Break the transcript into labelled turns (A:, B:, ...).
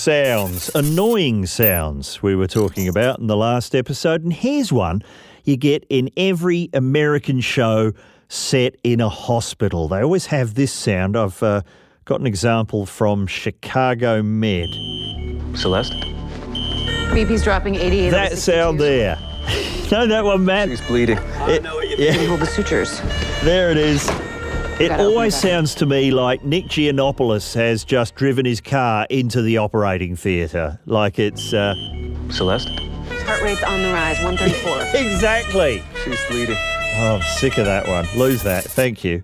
A: sounds, annoying sounds we were talking about in the last episode. And here's one you get in every American show set in a hospital. They always have this sound. I've got an example from Chicago Med.
B: Celeste?
C: BP's dropping 88.
A: That sound there. Know that one, Matt?
B: She's bleeding.
C: Yeah. Hold the sutures.
A: There it is. It
C: Gotta
A: always
C: open it back.
A: sounds to me like Nick Giannopoulos has just driven his car into the operating theatre. Like it's...
B: Celeste?
C: Heart rate's on the rise, 134.
A: Exactly.
B: She's bleeding.
A: Oh, I'm sick of that one. Lose that. Thank you.